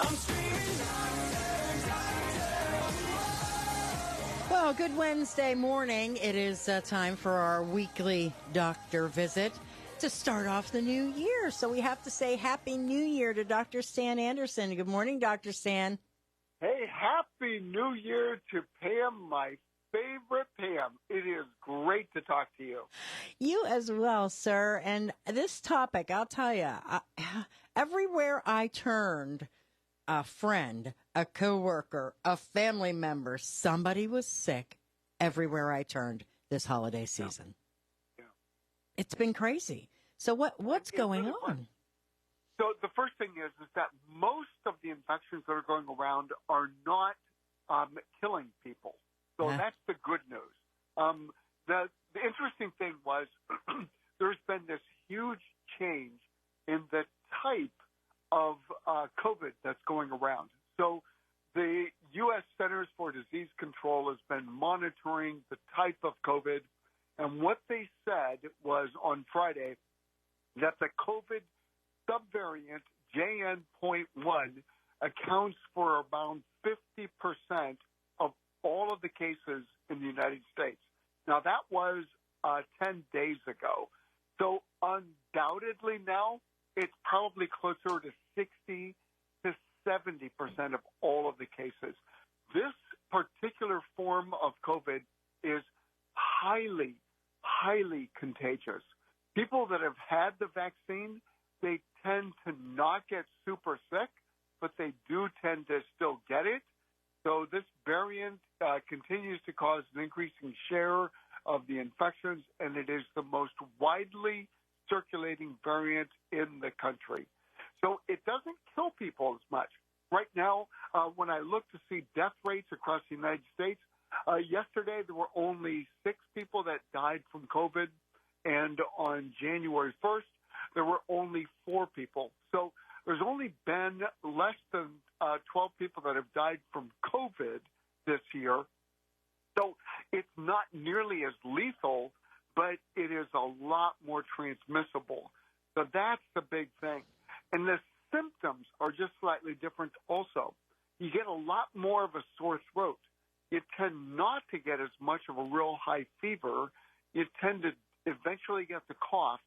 I'm screaming doctor, doctor. Well, good Wednesday morning. It is time for our weekly doctor visit to start off the new year. So we have to say Happy New Year to Dr. Stan Anderson. Good morning, Dr. Stan. Hey, Happy New Year to Pam, my favorite Pam. It is great to talk to you. You as well, sir. And this topic, I'll tell you, everywhere I turned, a friend, a coworker, a family member, somebody was sick everywhere I turned this holiday season. Yeah. It's been crazy. So what's going on? So the first thing is that most of the infections that are going around are not killing people. So that's the good news. The interesting thing was there's been this huge change in the type of COVID that's going around. So the U.S. Centers for Disease Control has been monitoring the type of COVID, and what they said was on Friday that the COVID subvariant JN.1 accounts for about 50% of all of the cases in the United States. Now, that was 10 days ago. So undoubtedly now, it's probably closer to 60 to 70% of all of the cases. This particular form of COVID is highly, highly contagious. People that have had the vaccine, they tend to not get super sick, but they do tend to still get it. So this variant continues to cause an increasing share of the infections, and it is the most widely circulating variant in the country. So it doesn't kill people as much. Right now, when I look to see death rates across the United States, yesterday there were only 6 people that died from COVID, and on January 1st, there were only 4 people. So there's only been less than 12 people that have died from COVID this year. So it's not nearly as lethal, but it is a lot more transmissible. So that's the big thing. And the symptoms are just slightly different also. You get a lot more of a sore throat. You tend not to get as much of a real high fever. You tend to eventually get the cough,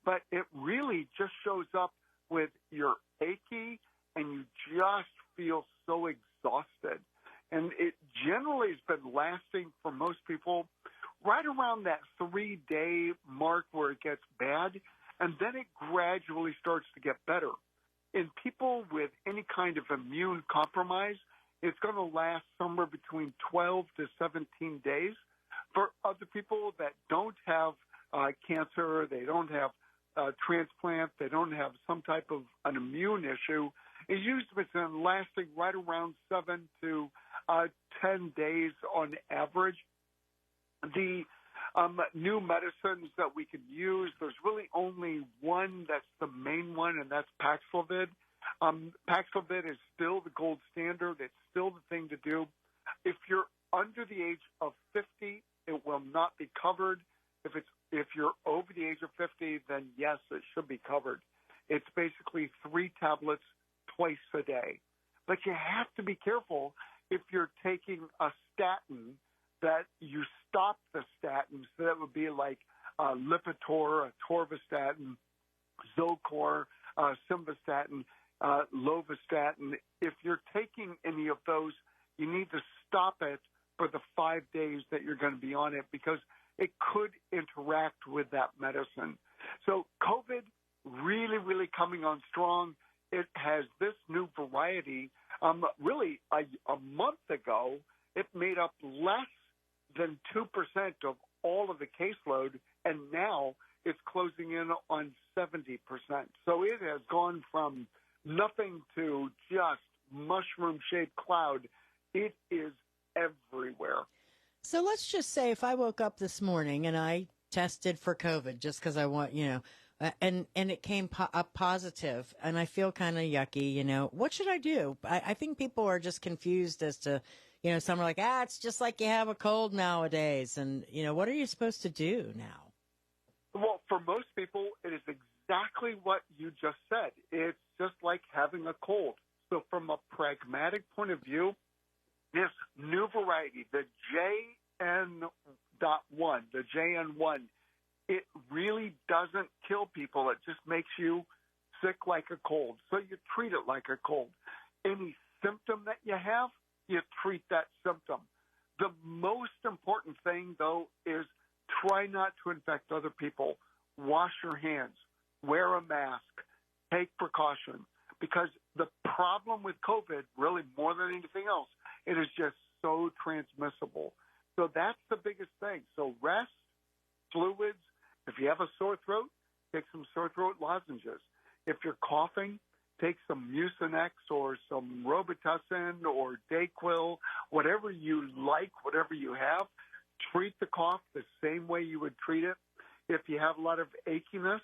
but it really just shows up with you're achy and you just feel so exhausted. And it generally has been lasting for most people right around that 3-day mark where it gets bad, and then it gradually starts to get better. In people with any kind of immune compromise, it's going to last somewhere between 12 to 17 days. For other people that don't have cancer, they don't have transplant, they don't have some type of an immune issue, it's usually been lasting right around 7 to 10 days on average. The new medicines that we can use, there's really only one that's the main one, and that's Paxlovid. Paxlovid is still the gold standard. It's still the thing to do. If you're under the age of 50, it will not be covered. If you're over the age of 50, then yes, it should be covered. It's basically 3 tablets twice a day. But you have to be careful if you're taking a statin that you stop the statin. So that would be like Lipitor, Atorvastatin, Zocor, Simvastatin, Lovastatin. If you're taking any of those, you need to stop it for the 5 days that you're going to be on it because it could interact with that medicine. So COVID really, really coming on strong. It has this new variety. Really, a month ago, it made up less than 2% of all of the caseload, and now it's closing in on 70%. So it has gone from nothing to just mushroom-shaped cloud. It is everywhere. So let's just say if I woke up this morning and I tested for COVID just because I want, and it came up positive and I feel kind of yucky, what should I do? I think people are just confused as to, some are like, it's just like you have a cold nowadays. And, what are you supposed to do now? Well, for most people, it is exactly what you just said. It's just like having a cold. So from a pragmatic point of view, this new variety, the JN.1, the JN1, it really doesn't kill people. It just makes you sick like a cold. So you treat it like a cold. Any symptom that you have, you treat that symptom. The most important thing, though, is try not to infect other people. Wash your hands. Wear a mask. Take precaution. Because the problem with COVID, really more than anything else, it is just so transmissible. So that's the biggest thing. So rest, fluids. If you have a sore throat, take some sore throat lozenges. If you're coughing, take some Mucinex or some Robitussin or Dayquil, whatever you like, whatever you have. Treat the cough the same way you would treat it. If you have a lot of achiness,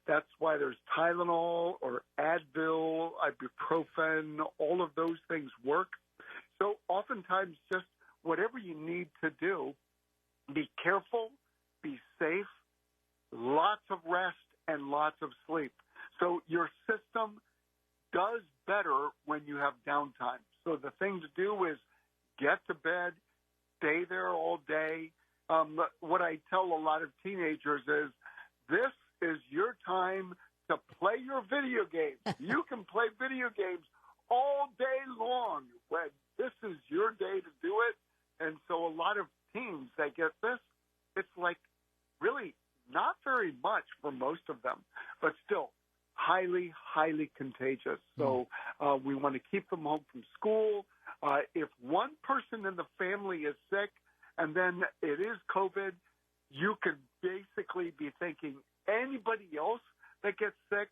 that's why there's Tylenol or Advil, ibuprofen, all of those things work. So oftentimes just whatever you need to do, be careful, be safe, lots of rest, and lots of sleep. So your system does better when you have downtime. So the thing to do is get to bed, stay there all day. What I tell a lot of teenagers is this is your time to play your video games. You can play video games all day long. When this is your day to do it. And so a lot of teens that get this, it's like really not very much for most of them, but still highly, highly contagious. So we want to keep them home from school. If one person in the family is sick and then it is COVID, you could basically be thinking anybody else that gets sick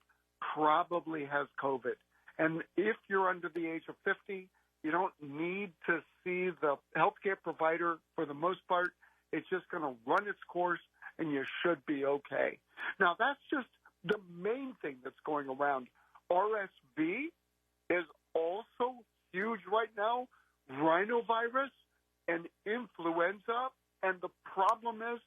probably has COVID. And if you're under the age of 50, you don't need to see the healthcare provider for the most part. It's just going to run its course, and you should be okay. Now, that's just the main thing that's going around. RSV is also huge right now, rhinovirus and influenza. And the problem is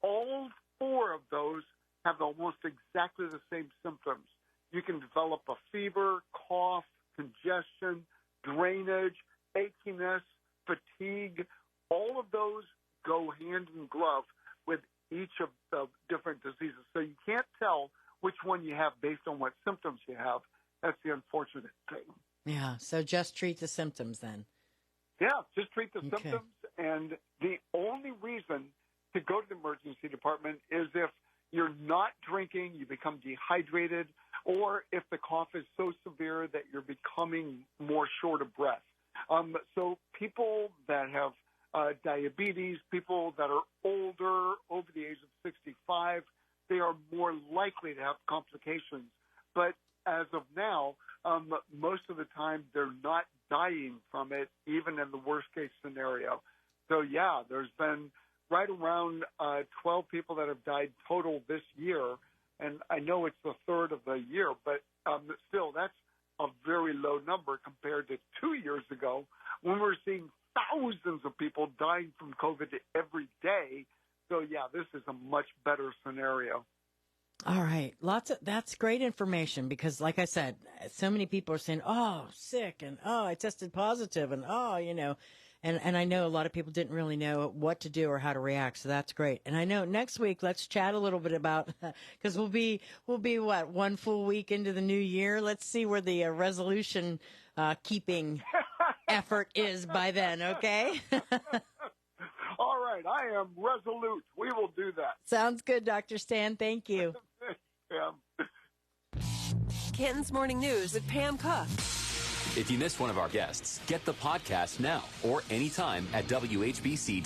all four of those have almost exactly the same symptoms. You can develop a fever, cough, congestion, drainage, achiness, fatigue. All of those go hand in glove with each of the different diseases. So you can't tell which one you have based on what symptoms you have. That's the unfortunate thing. Yeah, so just treat the symptoms then. Yeah, just treat the symptoms. And the only reason to go to the emergency department is if you're not drinking, you become dehydrated, or if the cough is so severe that you're becoming more short of breath. So people that have diabetes, people that are older, over the age of 65, they are more likely to have complications. But as of now, most of the time they're not dying from it, even in the worst-case scenario. So, yeah, there's been right around 12 people that have died total this year, and I know it's the third of the year, but still, that's a very low number compared to 2 years ago when we're seeing thousands of people dying from COVID every day. So, yeah, this is a much better scenario. All right. That's great information because, like I said, so many people are saying, oh, sick, and oh, I tested positive, and oh, and I know a lot of people didn't really know what to do or how to react. So that's great. And I know next week, let's chat a little bit about, because we'll be what, one full week into the new year. Let's see where the resolution keeping effort is by then. Okay. All right. I am resolute. We will do that. Sounds good, Dr. Stan. Thank you. Yeah. Canton's Morning News with Pam Cook. If you missed one of our guests, get the podcast now or anytime at WHBC.com.